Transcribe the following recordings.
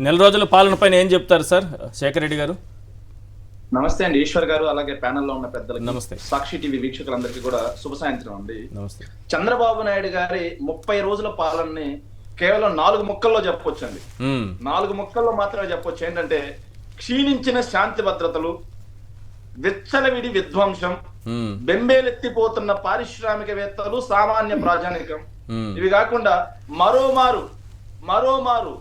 నెల రోజుల పాలన పైన ఏం చెప్తారు సార్ శేఖర్ రెడ్డి గారు? నమస్తే అండి ఈశ్వర్ గారు, అలాగే ప్యానెల్లో ఉన్న పెద్దలకి నమస్తే. సాక్షి టీవీ వీక్షకులందరికీ కూడా శుభ సాయంత్రం అండి. నమస్తే. చంద్రబాబు నాయుడు గారి 30 రోజుల పాలనని కేవలం 4 ముక్కల్లో చెప్పొచ్చండి. 4 ముక్కల్లో మాత్రమే చెప్పొచ్చు. ఏంటంటే క్షీణించిన శాంతి భద్రతలు, విచ్చలవిడి విధ్వంసం, బెంబేలెత్తిపోతున్న పారిశ్రామికవేత్తలు, సామాన్య ప్రజానికం. ఇవి కాకుండా మరోమారు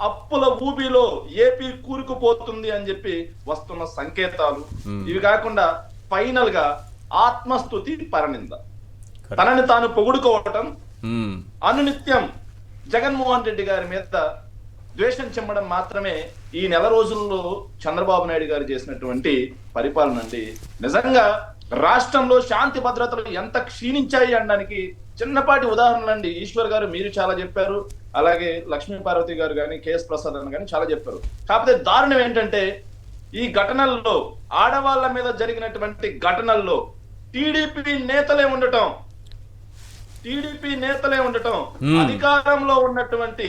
అప్పుల ఊబిలో ఏపీ కూరుకుపోతుంది అని చెప్పి వస్తున్న సంకేతాలు. ఇవి కాకుండా ఫైనల్ గా ఆత్మస్తుతి, పరనింద, తనని తాను పొగుడుకోవటం, అనునిత్యం జగన్మోహన్ రెడ్డి గారి మీద ద్వేషం చెమ్మడం మాత్రమే ఈ నెల రోజుల్లో చంద్రబాబు నాయుడు గారు చేసినటువంటి పరిపాలన అండి. నిజంగా రాష్ట్రంలో శాంతి భద్రతలు ఎంత క్షీణించాయి అనడానికి చిన్నపాటి ఉదాహరణలు అండి. ఈశ్వర్ గారు మీరు చాలా చెప్పారు, అలాగే లక్ష్మీ పార్వతి గారు కానీ, కేఎస్ ప్రసాద్ అని కానీ చాలా చెప్పారు. కాకపోతే దారుణం ఏంటంటే ఈ ఘటనల్లో, ఆడవాళ్ళ మీద జరిగినటువంటి ఘటనల్లో టీడీపీ నేతలే ఉండటం, అధికారంలో ఉన్నటువంటి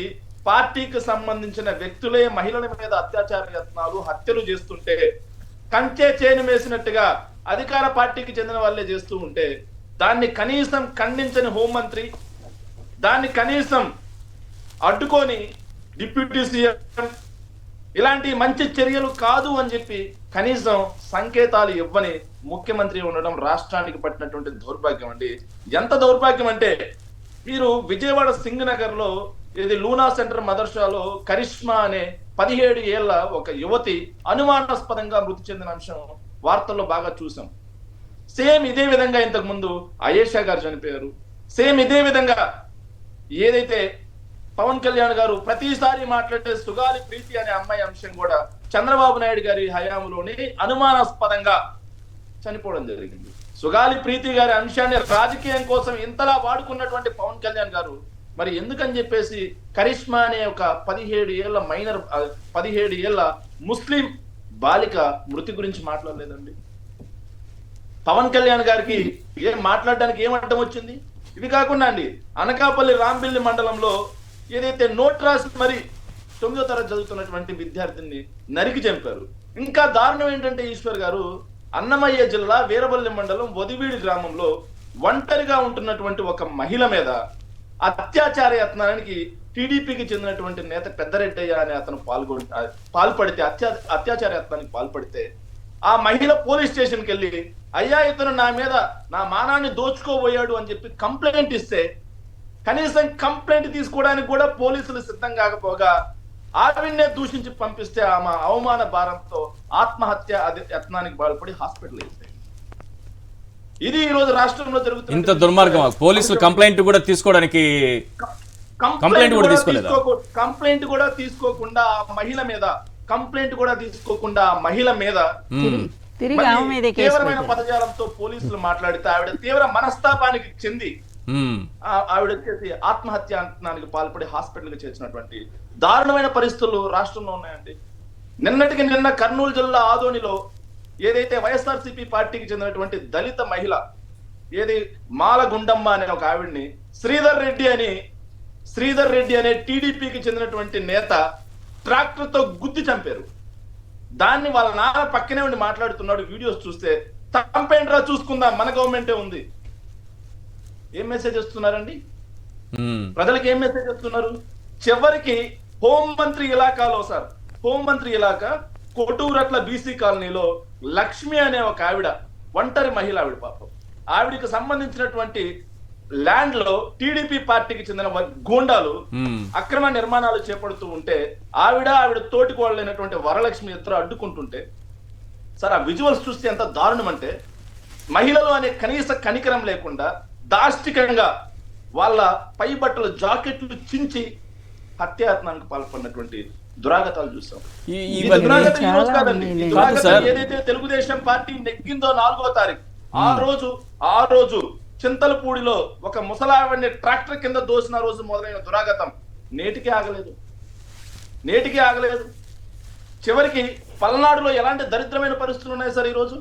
పార్టీకి సంబంధించిన వ్యక్తులే మహిళల మీద అత్యాచార యత్నాలు, హత్యలు చేస్తుంటే, కంచె చేను వేసినట్టుగా అధికార పార్టీకి చెందిన వాళ్ళే చేస్తూ ఉంటే దాన్ని కనీసం ఖండించని హోంమంత్రి, దాన్ని కనీసం అడ్డుకొని డిప్యూటీ సీఎం ఇలాంటి మంచి చర్యలు కాదు అని చెప్పి కనీసం సంకేతాలు ఇవ్వని ముఖ్యమంత్రి ఉండడం రాష్ట్రానికి పట్టినటువంటి దౌర్భాగ్యం అండి. ఎంత దౌర్భాగ్యం అంటే మీరు విజయవాడ సింగ్ నగర్ లో ఇది లూనా సెంటర్ మదర్సాలో కరిష్మా అనే 17 ఏళ్ల ఒక యువతి అనుమానాస్పదంగా మృతి చెందిన అంశం వార్తల్లో బాగా చూసాం. సేమ్ ఇదే విధంగా ఇంతకు ముందు అయేషా గారు చనిపోయారు. సేమ్ ఇదే విధంగా ఏదైతే పవన్ కళ్యాణ్ గారు ప్రతిసారి మాట్లాడే సుగాలి ప్రీతి అనే అమ్మాయి అంశం కూడా చంద్రబాబు నాయుడు గారి హయాంలోనే అనుమానాస్పదంగా చనిపోవడం జరిగింది. సుగాలి ప్రీతి గారి అంశాన్ని రాజకీయం కోసం ఇంతలా వాడుకున్నటువంటి పవన్ కళ్యాణ్ గారు మరి ఎందుకని చెప్పేసి కరిష్మా అనే ఒక 17 ఏళ్ల ముస్లిం బాలిక మృతి గురించి మాట్లాడలేదండి. పవన్ కళ్యాణ్ గారికి మాట్లాడడానికి ఏం అడ్డం వచ్చింది? ఇవి కాకుండా అండి అనకాపల్లి రాంబిల్లి మండలంలో ఏదైతే నోట్ రాసి మరి 9వ తరగతి చదువుతున్నటువంటి విద్యార్థిని నరికి చంపారు. ఇంకా దారుణం ఏంటంటే ఈశ్వర్ గారు, అన్నమయ్య జిల్లా వీరబల్లి మండలం వదివీడి గ్రామంలో ఒంటరిగా ఉంటున్నటువంటి ఒక మహిళ మీద అత్యాచార యత్నానికి టీడీపీకి చెందినటువంటి నేత పెద్దరెడ్డయ్య అనే అతను పాల్పడితే అత్యాచార యత్నానికి పాల్పడితే ఆ మహిళ పోలీస్ స్టేషన్కి వెళ్ళి అయ్యా ఇతను నా మానాన్ని దోచుకోబోయాడు అని చెప్పి కంప్లైంట్ ఇస్తే కనీసం కంప్లైంట్ తీసుకోవడానికి కూడా పోలీసులు సిద్ధం కాకపోగా ఆవిడ్నే దూషించి పంపిస్తే ఆమె అవమాన భారంతో ఆత్మహత్య యత్నానికి పాల్పడి హాస్పిటల్ వేస్తే ఇది ఈ రోజు రాష్ట్రంలో జరుగుతుంది. ఇంత దుర్మార్గం, పోలీసులు కంప్లైంట్ కూడా తీసుకోవడానికి కంప్లైంట్ కూడా తీసుకోకుండా మహిళ మీద తీవ్రమైన పదజాలంతో పోలీసులు మాట్లాడితే ఆవిడ తీవ్ర మనస్తాపానికి చెంది ఆవిడ వచ్చేసి ఆత్మహత్య యత్నానికి పాల్పడి హాస్పిటల్ కి చేర్చినటువంటి దారుణమైన పరిస్థితులు రాష్ట్రంలో ఉన్నాయండి. నిన్నటికి నిన్న కర్నూలు జిల్లా ఆదోనిలో ఏదైతే వైఎస్ఆర్సీపీ పార్టీకి చెందినటువంటి దళిత మహిళ మాలగుండమ్మ అనే ఒక ఆవిడ్ని శ్రీధర్ రెడ్డి అనే టీడీపీకి చెందినటువంటి నేత ట్రాక్టర్ తో గుద్ది చంపారు. దాన్ని వాళ్ళ నాన్న పక్కనే ఉండి మాట్లాడుతున్నాడు. వీడియోస్ చూస్తే చంపేంట్రా చూసుకుందాం, మన గవర్నమెంటే ఉంది. ఏం మెసేజ్ ఇస్తున్నారండి ప్రజలకు? ఏం మెసేజ్ ఇస్తున్నారు? చివరికి హోంమంత్రి ఇలాకా కొటూరట్ల బీసీ కాలనీలో లక్ష్మి అనే ఒక ఆవిడ, ఒంటరి మహిళ, ఆవిడ పాపం, ఆవిడకి సంబంధించినటువంటి ల్యాండ్ లో టీడీపీ పార్టీకి చెందిన గూండాలు అక్రమ నిర్మాణాలు చేపడుతూ ఉంటే ఆవిడ తోటికోడలైనటువంటి వరలక్ష్మి ఇద్దరు అడ్డుకుంటుంటే, సార్ ఆ విజువల్స్ చూస్తే ఎంత దారుణం అంటే మహిళలు అనే కనీస కనికరం లేకుండా దాష్టికంగా వాళ్ళ పై బట్టలు జాకెట్లు చించి హత్యాయత్నానికి పాల్పడినటువంటి దురాగతాలు చూసాం. ఏదైతే తెలుగుదేశం పార్టీ నెగ్గిందో 4వ తారీఖు ఆ రోజు చింతలపూడిలో ఒక ముసలావిడిని ట్రాక్టర్ కింద దోసిన రోజు మొదలైన దురాగతం నేటికి ఆగలేదు. చివరికి పల్నాడులో ఎలాంటి దరిద్రమైన పరిస్థితులు ఉన్నాయి సార్? ఈ రోజు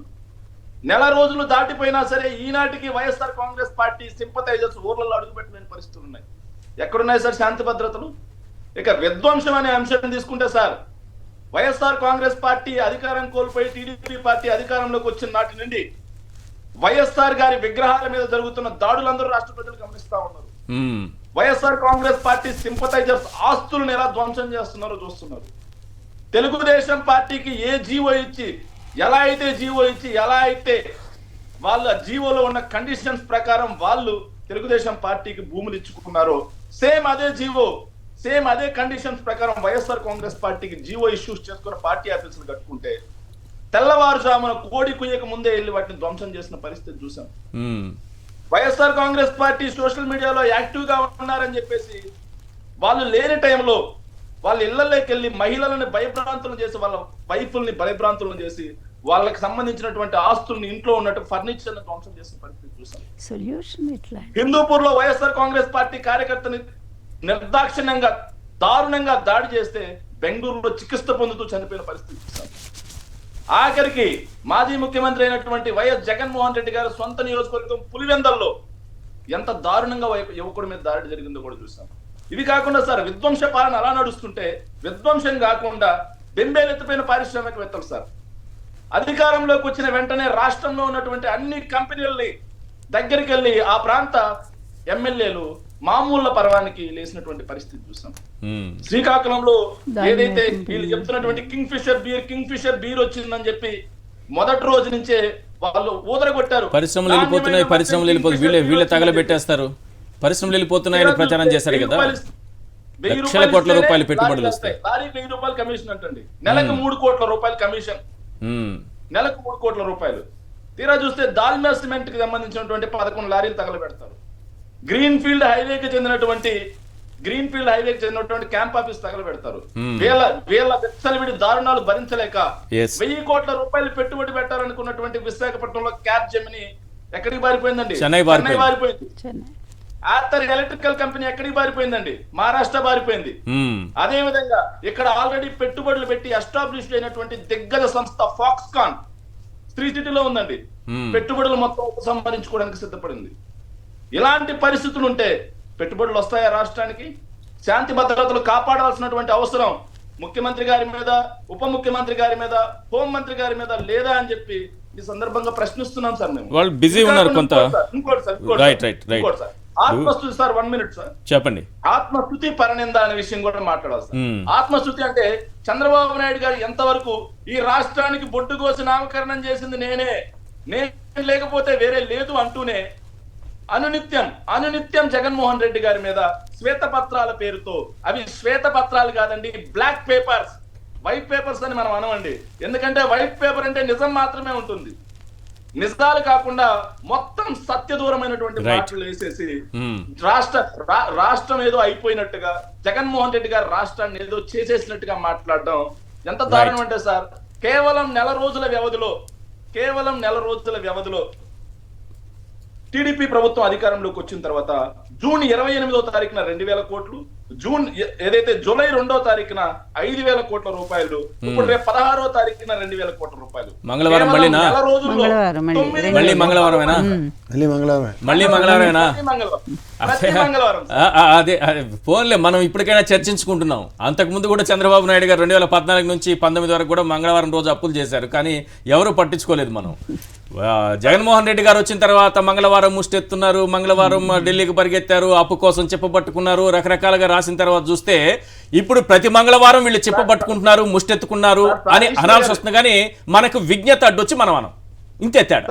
నెల రోజులు దాటిపోయినా సరే ఈనాటికి వైఎస్ఆర్ కాంగ్రెస్ పార్టీ సింపథైజర్స్ ఊర్లలో అడుగుపెట్టలేని పరిస్థితులు ఉన్నాయి. ఎక్కడున్నాయి సార్ శాంతి భద్రతలు? ఇక విధ్వంసం అనే అంశాన్ని తీసుకుంటే సార్, వైఎస్ఆర్ కాంగ్రెస్ పార్టీ అధికారం కోల్పోయి టీడీపీ పార్టీ అధికారంలోకి వచ్చిన నాటి నుండి వైఎస్ఆర్ గారి విగ్రహాల మీద జరుగుతున్న దాడులందరూ రాష్ట్ర ప్రజలు గమనిస్తా ఉన్నారు. వైఎస్ఆర్ కాంగ్రెస్ పార్టీ సింపథైజర్స్ ఆస్తులను ఎలా ధ్వంసం చేస్తున్నారో చూస్తున్నారు. తెలుగుదేశం పార్టీకి ఏ జీవో ఇచ్చి ఎలా అయితే వాళ్ళ జీవోలో ఉన్న కండిషన్స్ ప్రకారం వాళ్ళు తెలుగుదేశం పార్టీకి భూములు ఇచ్చుకున్నారో సేమ్ అదే కండిషన్స్ ప్రకారం వైఎస్ఆర్ కాంగ్రెస్ పార్టీకి జీవో ఇష్యూస్ చేసుకున్న పార్టీ ఆఫీసులు కట్టుకుంటే తెల్లవారుజామున కోడి కుయ్యక ముందే వెళ్ళి వాటిని ధ్వంసం చేసిన పరిస్థితి చూసాం. వైఎస్ఆర్ కాంగ్రెస్ పార్టీ సోషల్ మీడియాలో యాక్టివ్ గా ఉన్నారని చెప్పేసి వాళ్ళు లేని టైంలో వాళ్ళ ఇళ్లలోకి వెళ్ళి మహిళలను భయభ్రాంతులను చేసి, వాళ్ళ వైఫుల్ని భయభ్రాంతులను చేసి, వాళ్ళకి సంబంధించినటువంటి ఆస్తుల్ని, ఇంట్లో ఉన్నట్టు ఫర్నిచర్ ధ్వంసం చేసిన పరిస్థితి చూసాం. హిందూపూర్ లో వైఎస్ఆర్ కాంగ్రెస్ పార్టీ కార్యకర్తని నిర్దాక్షిణ్యంగా దారుణంగా దాడి చేస్తే బెంగళూరులో చికిత్స పొందుతూ చనిపోయిన పరిస్థితి చూసాం. ఆఖరికి మాజీ ముఖ్యమంత్రి అయినటువంటి వైఎస్ జగన్మోహన్ రెడ్డి గారు సొంత నియోజకవర్గం పులివెందల్లో ఎంత దారుణంగా యువకుడి మీద దాడి జరిగిందో కూడా చూసాం. ఇవి కాకుండా సార్, విధ్వంస పాలన అలా నడుస్తుంటే విధ్వంసం కాకుండా బెంబేలెత్తిపోయిన పారిశ్రామికవేత్తలు సార్ అధికారంలోకి వచ్చిన వెంటనే రాష్ట్రంలో ఉన్నటువంటి అన్ని కంపెనీలని దగ్గరికి వెళ్ళి ఆ ప్రాంత ఎమ్మెల్యేలు మామూళ్ళ పర్వానికి లేసినటువంటి పరిస్థితి చూసాం. శ్రీకాకుళంలో ఏదైతే వీళ్ళు చెప్తున్నటువంటి కింగ్ ఫిషర్ బీర్ వచ్చిందని చెప్పి మొదటి రోజు నుంచే వాళ్ళు ఊదరగొట్టారు. పరిశ్రమలు వెళ్ళిపోతున్నాయి, వీళ్ళే తగలబెట్టేస్తారు, పరిశ్రమలు వెళ్ళిపోతున్నాయని ప్రచారం చేశారు కదా. లక్షల కోట్ల రూపాయలు పెట్టుబడులు వస్తాయి. లారీకి 1000 రూపాయలు కమిషన్ అంటండి, నెలకు 3 కోట్ల రూపాయలు కమిషన్, నెలకు 3 కోట్ల రూపాయలు. తీరా చూస్తే దాల్మియా సిమెంట్ కి సంబంధించినటువంటి 11 లారీలు తగలబెడతారు. గ్రీన్ ఫీల్డ్ హైవేకి చెందినటువంటి క్యాంప్ ఆఫీస్ తగలబెడతారు. వీళ్ళ విచ్చలవిడి దారుణాలు భరించలేక 1000 కోట్ల రూపాయలు పెట్టుబడి పెట్టాలనుకున్నటువంటి విశాఖపట్నంలో క్యాబ్ జెమిని ఎక్కడికి పారిపోయిందండి? చెన్నై పారిపోయింది. ఆర్థర్ ఎలక్ట్రికల్ కంపెనీ ఎక్కడికి పారిపోయిందండి? మహారాష్ట్ర పారిపోయింది. అదే విధంగా ఇక్కడ ఆల్రెడీ పెట్టుబడులు పెట్టి ఎస్టాబ్లిష్ అయినటువంటి దిగ్గజ సంస్థ ఫాక్స్కాన్ శ్రీ సిటీలో ఉందండి. పెట్టుబడులు మొత్తం ఉపసంహరించుకోవడానికి సిద్ధపడింది. ఇలాంటి పరిస్థితులు ఉంటే పెట్టుబడులు వస్తాయా రాష్ట్రానికి? శాంతి భద్రతలు కాపాడాల్సినటువంటి అవసరం ముఖ్యమంత్రి గారి మీద, ఉప ముఖ్యమంత్రి గారి మీద, హోంమంత్రి గారి మీద లేదా అని చెప్పి ఈ సందర్భంగా ప్రశ్నిస్తున్నాం సార్. మేము వాళ్ళు బిజీ ఉన్నారు కొంత. ఆత్మస్తుతి సార్, 1 minute సార్ చెప్పండి. ఆత్మస్తుతి పరనింద అనే విషయం కూడా మాట్లాడాలి సార్. ఆత్మస్తుతి అంటే చంద్రబాబు నాయుడు గారు ఎంతవరకు ఈ రాష్ట్రానికి బొడ్డు కోసి నామకరణం చేసింది నేనే లేకపోతే వేరే లేదు అంటూనే అనునిత్యం జగన్మోహన్ రెడ్డి గారి మీద శ్వేతపత్రాల పేరుతో, అవి శ్వేతపత్రాలు కాదండి, బ్లాక్ పేపర్స్, వైట్ పేపర్స్ అని మనం అనమండి. ఎందుకంటే వైట్ పేపర్ అంటే నిజం మాత్రమే ఉంటుంది, నిజాలు కాకుండా మొత్తం సత్యదూరమైనటువంటి మాటలు వేసేసి రాష్ట్రం ఏదో అయిపోయినట్టుగా, జగన్మోహన్ రెడ్డి గారు రాష్ట్రాన్ని ఏదో చేసేసినట్టుగా మాట్లాడడం ఎంత దారుణం అంటే సార్, కేవలం నెల రోజుల వ్యవధిలో టీడీపీ ప్రభుత్వం అధికారంలోకి వచ్చిన తర్వాత జూన్ 28వ తారీఖున 2000 కోట్లు, జూలై 2వ తారీఖున 5000 కోట్ల రూపాయలు, ఇప్పుడు రేపు 16వ తారీఖున 2000 కోట్ల రూపాయలు. మంగళవారం అదే ఫోన్లే మనం ఇప్పటికైనా చర్చించుకుంటున్నాం. అంతకుముందు కూడా చంద్రబాబు నాయుడు గారు 2014 నుంచి 19 వరకు కూడా మంగళవారం రోజు అప్పులు చేశారు, కానీ ఎవరు పట్టించుకోలేదు. మనం జగన్మోహన్ రెడ్డి గారు వచ్చిన తర్వాత మంగళవారం ముష్టెత్తున్నారు, మంగళవారం ఢిల్లీకి పరిగెత్తారు, అప్పు కోసం చెప్పబట్టుకున్నారు, రకరకాలుగా రాసిన తర్వాత చూస్తే ఇప్పుడు ప్రతి మంగళవారం వీళ్ళు చెప్పబట్టుకుంటున్నారు, ముష్టెత్తుకున్నారు అని అనాల్సి వస్తుంది. కానీ మనకు విజ్ఞత అడ్డొచ్చి మనం ఇంతే తేడా.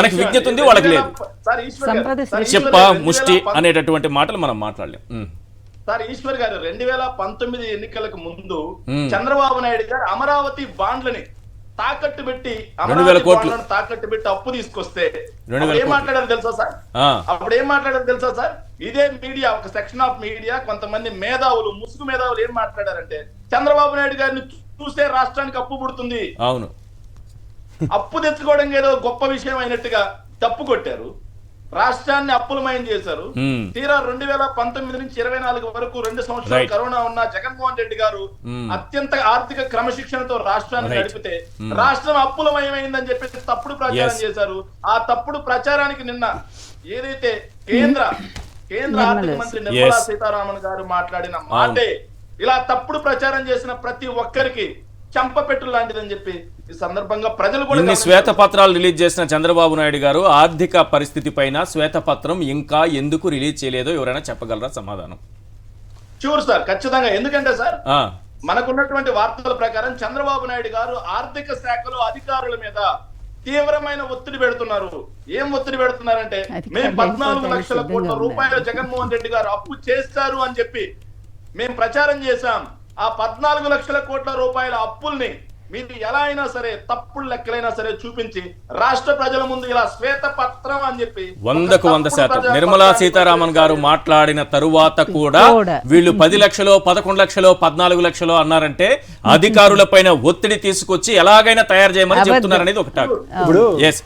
మనకి విజ్ఞత ఉంది, వాళ్ళకి లేదు. చెప్ప ముష్టి అనేటటువంటి మాటలు మనం మాట్లాడలేం. సార్ ఈశ్వర్ గారు 2019 ఎన్నికలకు ముందు చంద్రబాబు నాయుడు గారు అమరావతి బాండ్లని తాకట్టు పెట్టి అప్పు తీసుకొస్తే ఏం మాట్లాడారు తెలుసా సార్? ఇదే మీడియా, ఒక సెక్షన్ ఆఫ్ మీడియా, కొంతమంది మేధావులు, ముసుగు మేధావులు ఏం మాట్లాడారంటే, చంద్రబాబు నాయుడు గారిని చూస్తే రాష్ట్రానికి అప్పు పుడుతుంది, అవును, అప్పు తెచ్చుకోవడం ఏదో గొప్ప విషయం అయినట్టుగా తప్పు కొట్టారు, రాష్ట్రాన్ని అప్పులమయం చేశారు. తీరా 2019 నుంచి 24 వరకు 2 సంవత్సరాలు కరోనా ఉన్న జగన్మోహన్ రెడ్డి గారు అత్యంత ఆర్థిక క్రమశిక్షణతో రాష్ట్రాన్ని నడిపితే రాష్ట్రం అప్పులమయమైందని చెప్పేసి తప్పుడు ప్రచారం చేశారు. ఆ తప్పుడు ప్రచారానికి నిన్న ఏదైతే కేంద్ర ఆర్థిక మంత్రి నిర్మలా సీతారామన్ గారు మాట్లాడిన మాటే ఇలా తప్పుడు ప్రచారం చేసిన ప్రతి ఒక్కరికి చంపపెట్టు లాంటిదని చెప్పి ఈ సందర్భంగా ప్రజలు కూడా ఇన్ని శ్వేతపత్రాలు రిలీజ్ చేసిన చంద్రబాబు నాయుడు గారు ఆర్థిక పరిస్థితి పైన శ్వేతపత్రం ఇంకా ఎందుకు రిలీజ్ చేయలేదో ఎవరైనా చెప్పగలరా సమాధానం? షూర్ సార్, ఖచ్చితంగా. ఎందుకంటే సార్ ఆ, మనకున్నటువంటి వార్తల ప్రకారం చంద్రబాబు నాయుడు గారు ఆర్థిక శాఖలో అధికారుల మీద తీవ్రమైన ఒత్తిడి పెడుతున్నారు. ఏం ఒత్తిడి పెడుతున్నారంటే మేము 14 లక్షల కోట్ల రూపాయలు జగన్మోహన్ రెడ్డి గారు అప్పు చేస్తారు అని చెప్పి మేము ప్రచారం చేశాం. ఆ 14 లక్షల కోట్ల రూపాయల అప్పుల్ని మీరు ఎలా అయినా సరే తప్పుడు లెక్కలైనా సరే చూపించి రాష్ట్ర ప్రజల ముందు ఇలా శ్వేత పత్రం అని చెప్పి 100% నిర్మలా సీతారామన్ గారు మాట్లాడిన తరువాత కూడా వీళ్ళు 10 లక్షలో 11 లక్షలో 14 లక్షలో అన్నారంటే అధికారుల పైన ఒత్తిడి తీసుకొచ్చి ఎలాగైనా తయారు చేయమని చెప్తున్నారు అనేది ఒక టాక్. ఇప్పుడు ఎస్